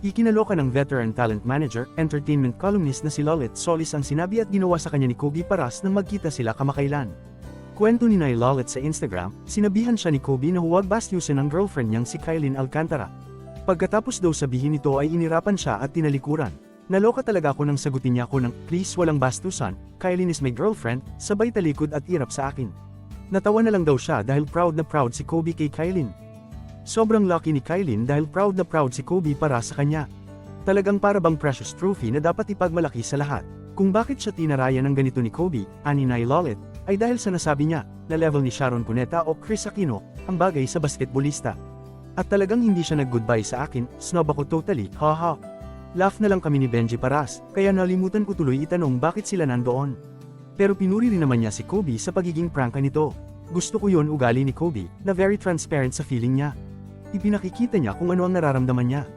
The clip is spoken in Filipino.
Ikinaloka ng veteran talent manager, entertainment columnist na si Lolit Solis ang sinabi at ginawa sa kanya ni Kobe Paras nang magkita sila kamakailan. Kwento ni Nay Lolit sa Instagram, sinabihan siya ni Kobe na huwag bastyusin ang girlfriend niyang si Kylene Alcantara. Pagkatapos daw sabihin ito ay inirapan siya at tinalikuran. Naloka talaga ako nang sagutin niya ako ng, please walang bastusan, Kylene is my girlfriend, sabay talikod at irap sa akin. Natawa na lang daw siya dahil proud na proud si Kobe kay Kylene. Sobrang lucky ni Kylene dahil proud na proud si Kobe para sa kanya. Talagang para bang precious trophy na dapat ipagmalaki sa lahat. Kung bakit siya tinarayan ng ganito ni Kobe, ani Nay Lolit, ay dahil sa nasabi niya, na level ni Sharon Cuneta o Chris Aquino, ang bagay sa basketballista. At talagang hindi siya nag-goodbye sa akin, snob ako totally, haha. Laugh na lang kami ni Benji Paras, kaya nalimutan ko tuloy itanong bakit sila nandoon. Pero pinuri rin naman niya si Kobe sa pagiging prangka nito. Gusto ko yon ugali ni Kobe, na very transparent sa feeling niya. Ipinakikita niya kung ano ang nararamdaman niya.